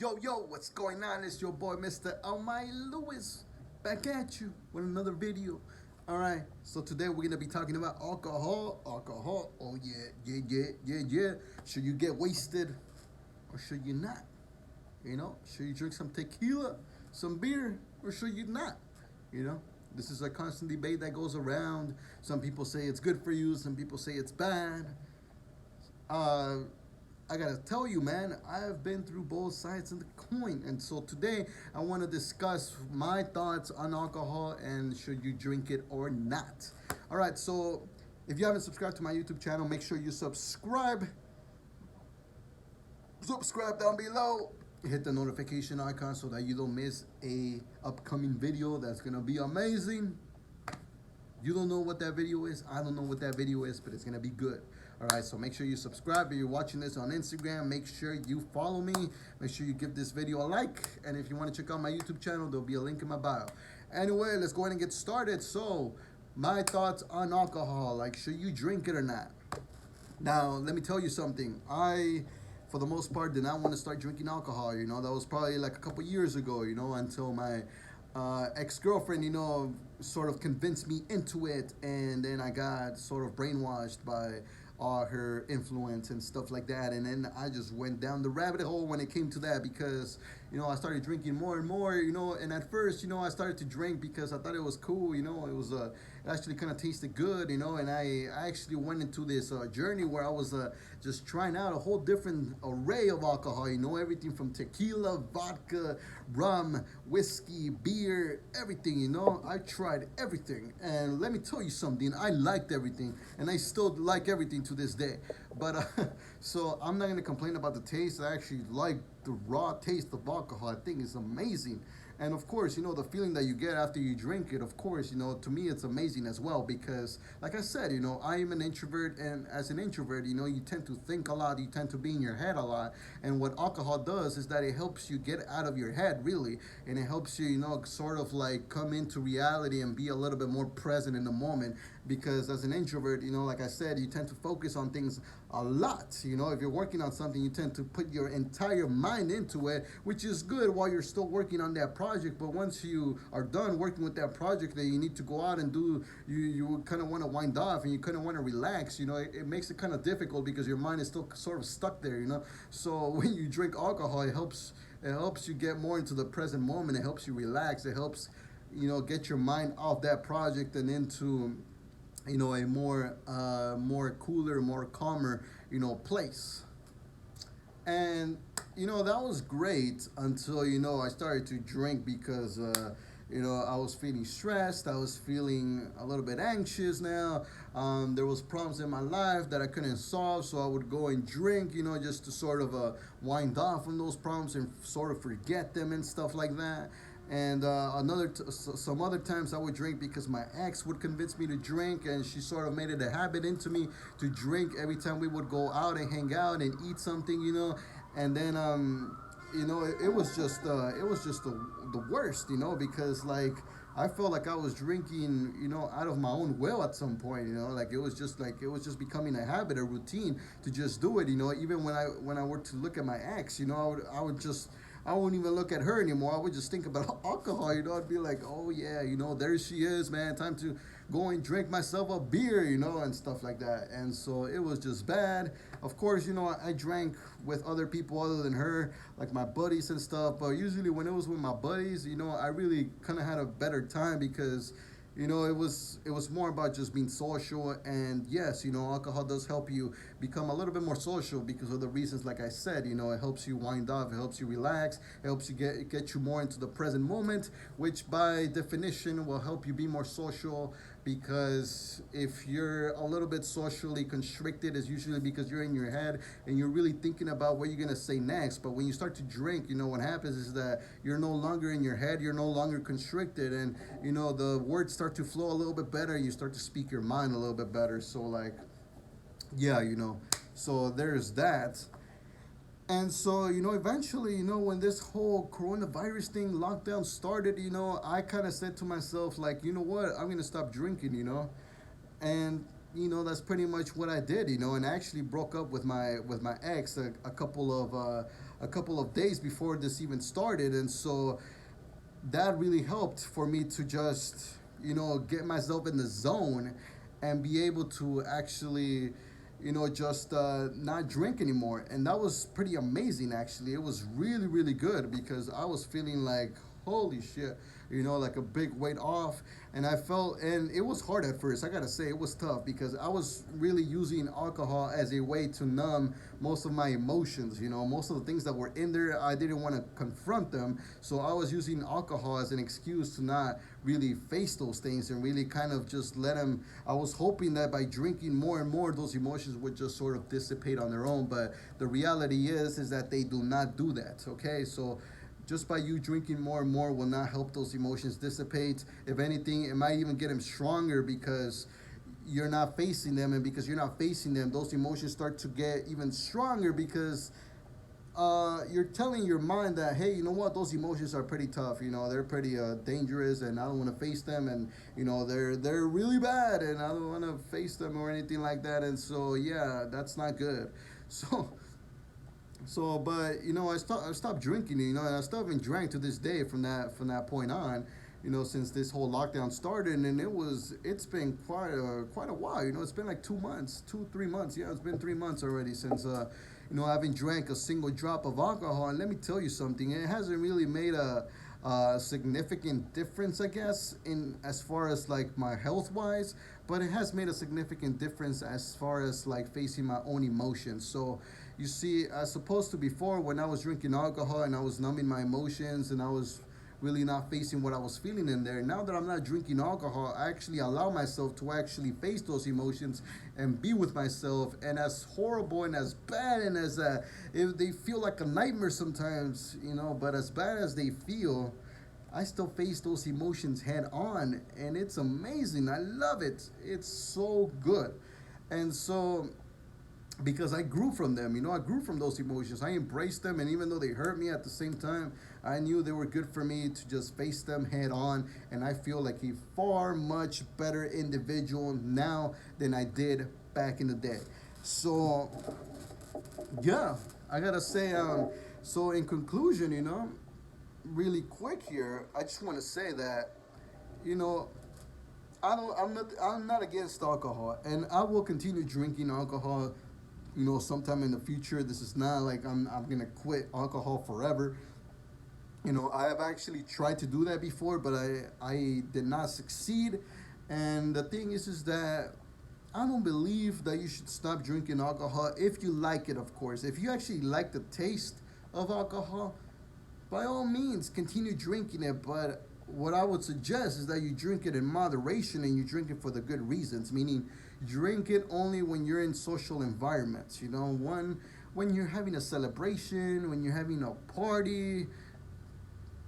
Yo, what's going on? It's your boy, Mr. Almighty Lewis, back at you with another video. Alright, so today we're gonna be talking about alcohol. Alcohol, oh yeah. Should you get wasted or should you not? Should you drink some tequila, some beer, or should you not? You know, this is a constant debate that goes around. Some people say it's good for you, some people say it's bad. Uh, I gotta tell you, man, I've been through both sides of the coin. And so today I wanna discuss my thoughts on alcohol and should you drink it or not. All right, so if you haven't subscribed to my YouTube channel, make sure you subscribe. Subscribe down below. Hit the notification icon so that you don't miss a upcoming video that's gonna be amazing. You don't know what that video is. I don't know what that video is, but it's gonna be good. All right, so make sure you subscribe. If you're watching this on Instagram, make sure you follow me. Make sure you give this video a like. And if you want to check out my YouTube channel, there'll be a link in my bio. Anyway, let's go ahead and get started. So, my thoughts on alcohol. Like, should you drink it or not? Now, let me tell you something. I, for the most part, did not want to start drinking alcohol. You know, that was probably like a couple years ago, you know, until my ex-girlfriend, you know, sort of convinced me into it. And then I got sort of brainwashed by her influence and stuff like that, and then I just went down the rabbit hole when it came to that, because you know I started drinking more and more, you know, and at first, you know, I started to drink because I thought it was cool, you know, it actually kind of tasted good, you know, and I actually went into this journey where I was just trying out a whole different array of alcohol, you know, everything from tequila, vodka, rum, whiskey, beer, everything, you know. I tried everything, and let me tell you something, I liked everything, and I still like everything to this day. But so I'm not gonna complain about the taste. I actually like the raw taste of alcohol. I think it's amazing. And of course, you know, the feeling that you get after you drink it, of course, you know, to me it's amazing as well, because like I said, you know, I am an introvert, and as an introvert, you know, you tend to think a lot, you tend to be in your head a lot, and what alcohol does is that it helps you get out of your head, really, and it helps you, you know, sort of like come into reality and be a little bit more present in the moment, because as an introvert, you know, like I said, you tend to focus on things a lot. You know, if you're working on something, you tend to put your entire mind into it, which is good while you're still working on that project. But once you are done working with that project, that you need to go out and do, you kind of want to wind off and you kind of want to relax. You know, it makes it kind of difficult because your mind is still sort of stuck there. You know, so when you drink alcohol, it helps you get more into the present moment. It helps you relax. It helps, you know, get your mind off that project and into, you know, a more cooler, more calmer, you know, place. And you know, that was great until, you know, I started to drink because you know, I was feeling stressed, I was feeling a little bit anxious now. There was problems in my life that I couldn't solve, so I would go and drink, you know, just to sort of wind off from those problems and sort of forget them and stuff like that. And some other times I would drink because my ex would convince me to drink, and she sort of made it a habit into me to drink every time we would go out and hang out and eat something, you know. And then you know, it was just the worst, you know, because like I felt like I was drinking, you know, out of my own will at some point, you know, like it was just becoming a habit, a routine to just do it, you know. Even when I were to look at my ex, you know, I wouldn't even look at her anymore. I would just think about alcohol, you know. I'd be like, oh yeah, you know, there she is, man. Time to go and drink myself a beer, you know, and stuff like that. And so it was just bad. Of course, you know, I drank with other people other than her, like my buddies and stuff. But usually when it was with my buddies, you know, I really kind of had a better time because, you know, it was more about just being social. And yes, you know, alcohol does help you become a little bit more social because of the reasons, like I said, you know, it helps you wind off, it helps you relax, it helps you get you more into the present moment, which by definition will help you be more social, because if you're a little bit socially constricted, it's usually because you're in your head and you're really thinking about what you're gonna say next. But when you start to drink, you know, what happens is that you're no longer in your head, you're no longer constricted, and you know, the words start to flow a little bit better, and you start to speak your mind a little bit better. So like, yeah, you know, so there's that. And so, you know, eventually, you know, when this whole coronavirus thing, lockdown started, you know, I kind of said to myself, like, you know what, I'm going to stop drinking, you know. And, you know, that's pretty much what I did, you know, and I actually broke up with my ex a couple of days before this even started, and so that really helped for me to just get myself in the zone and be able to actually just not drink anymore. And that was pretty amazing. Actually, it was really really good because I was feeling like holy shit, like a big weight off. And I felt, and it was hard at first, I gotta say it was tough because I was really using alcohol as a way to numb most of my emotions. Most of the things that were in there, I didn't want to confront them, so I was using alcohol as an excuse to not really face those things and really kind of just let them. I was hoping that by drinking more and more, those emotions would just sort of dissipate on their own, but the reality is that they do not do that. Okay, so just by you drinking more and more will not help those emotions dissipate. If anything, it might even get them stronger because you're not facing them, and because you're not facing them, those emotions start to get even stronger because you're telling your mind that, hey, you know what, those emotions are pretty tough. They're pretty dangerous, and I don't want to face them, and they're really bad, and I don't want to face them or anything like that. And so yeah, that's not good. So, but I stopped drinking, and I still haven't drank to this day from that point on, since this whole lockdown started. And it's been quite a while. It's been like 2 months, 2 3 months. Yeah, it's been 3 months already since I haven't drank a single drop of alcohol. And let me tell you something, it hasn't really made a significant difference, I guess, in as far as like my health wise, but it has made a significant difference as far as like facing my own emotions. So you see, as opposed to before when I was drinking alcohol and I was numbing my emotions and I was really not facing what I was feeling in there. Now that I'm not drinking alcohol, I actually allow myself to actually face those emotions and be with myself. And as horrible and as bad and as if they feel like a nightmare sometimes, but as bad as they feel, I still face those emotions head on, and it's amazing. I love it. It's so good. And so because I grew from them. I grew from those emotions. I embraced them, and even though they hurt me at the same time, I knew they were good for me to just face them head on. And I feel like a far much better individual now than I did back in the day. So, yeah, I gotta say, so in conclusion, really quick here, I just want to say that, you know, I'm not against alcohol, and I will continue drinking alcohol. Sometime in the future. This is not like I'm gonna quit alcohol forever. I have actually tried to do that before, but I did not succeed. And the thing is that I don't believe that you should stop drinking alcohol if you like it, of course. If you actually like the taste of alcohol, by all means, continue drinking it. But what I would suggest is that you drink it in moderation and you drink it for the good reasons, meaning drink it only when you're in social environments. When you're having a celebration, when you're having a party,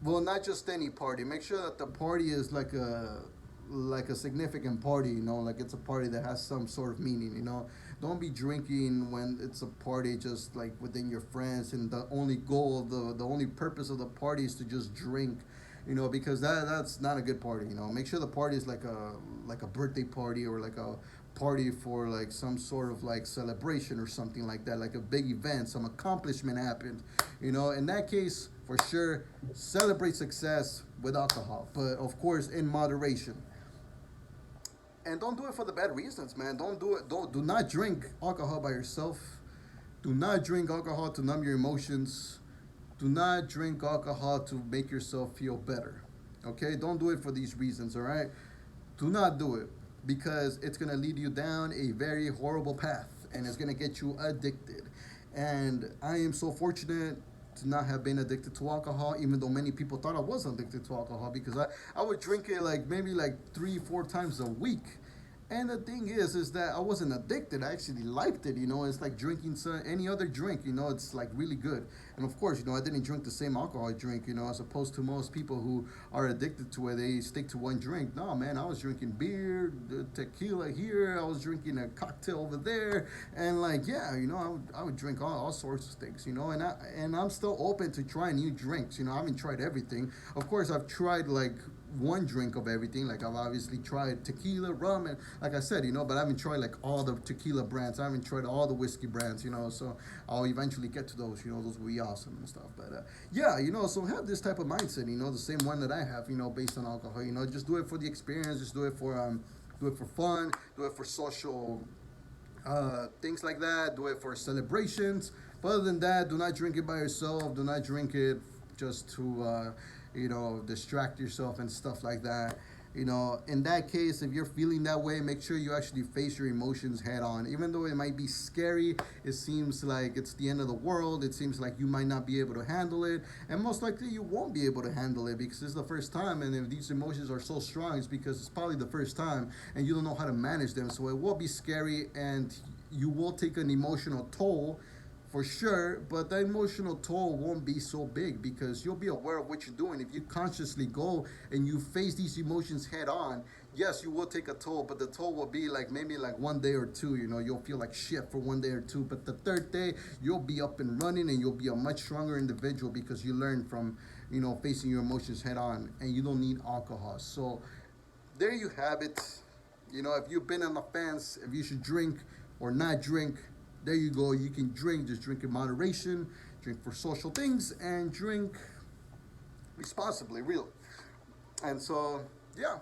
well, not just any party. Make sure that the party is like a significant party. Like it's a party that has some sort of meaning. Don't be drinking when it's a party just like within your friends, and the only goal of the only purpose of the party is to just drink. Because that's not a good party. Make sure the party is like a birthday party, or like a party for like some sort of like celebration or something like that, like a big event, some accomplishment happened. In that case, for sure, celebrate success with alcohol, but of course in moderation. And don't do it for the bad reasons, man. Don't do it. Do not drink alcohol by yourself. Do not drink alcohol to numb your emotions. Do not drink alcohol to make yourself feel better. Okay? Don't do it for these reasons, all right? Do not do it because it's going to lead you down a very horrible path, and it's going to get you addicted. And I am so fortunate to not have been addicted to alcohol, even though many people thought I was addicted to alcohol, because I would drink it like maybe like 3 4 times a week. And the thing is that I wasn't addicted. I actually liked it. It's like drinking any other drink. It's like really good. And of course, I didn't drink the same alcohol I drink. As opposed to most people who are addicted to it, they stick to one drink. No, man, I was drinking beer, tequila here. I was drinking a cocktail over there, and like yeah, I would drink all sorts of things. And I'm still open to trying new drinks. I haven't tried everything. Of course, I've tried like one drink of everything. Like I've obviously tried tequila, rum, and like I said, but I haven't tried like all the tequila brands. I haven't tried all the whiskey brands, So I'll eventually get to those. Those will be awesome and stuff. But yeah, so have this type of mindset. The same one that I have. Based on alcohol. Just do it for the experience. Just do it for fun. Do it for social things like that. Do it for celebrations. But other than that, do not drink it by yourself. Do not drink it just to, distract yourself and stuff like that. In that case, if you're feeling that way, make sure you actually face your emotions head on. Even though it might be scary, it seems like it's the end of the world. It seems like you might not be able to handle it. And most likely you won't be able to handle it because it's the first time. And if these emotions are so strong, it's because it's probably the first time and you don't know how to manage them. So it will be scary and you will take an emotional toll for sure, but the emotional toll won't be so big because you'll be aware of what you're doing. If you consciously go and you face these emotions head on, yes, you will take a toll, but the toll will be like maybe like 1 day or two. You'll feel like shit for 1 day or two, but the third day you'll be up and running and you'll be a much stronger individual because you learn from facing your emotions head on, and you don't need alcohol. So there you have it. If you've been on the fence if you should drink or not drink, there you go. You can drink, just drink in moderation, drink for social things, and drink responsibly, really. And so, yeah,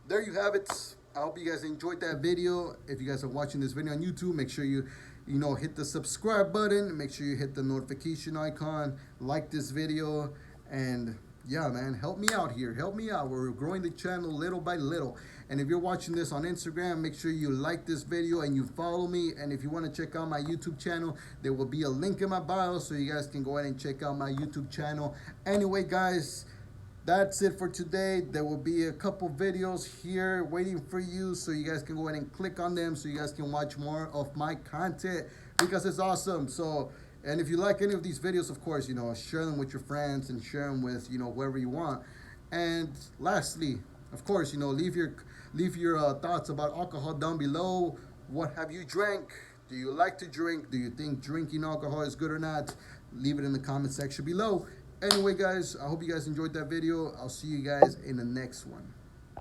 there you have it. I hope you guys enjoyed that video. If you guys are watching this video on YouTube, make sure you hit the subscribe button. Make sure you hit the notification icon, like this video, and yeah, man, help me out here. Help me out. We're growing the channel little by little. And if you're watching this on Instagram, make sure you like this video and you follow me. And if you want to check out my YouTube channel, there will be a link in my bio so you guys can go ahead and check out my YouTube channel. Anyway, guys, that's it for today. There will be a couple videos here waiting for you so you guys can go ahead and click on them so you guys can watch more of my content because it's awesome. So, and if you like any of these videos, of course, share them with your friends and share them with, whoever you want. And lastly, of course, leave your thoughts about alcohol down below. What have you drank? Do you like to drink? Do you think drinking alcohol is good or not? Leave it in the comment section below. Anyway, guys, I hope you guys enjoyed that video. I'll see you guys in the next one.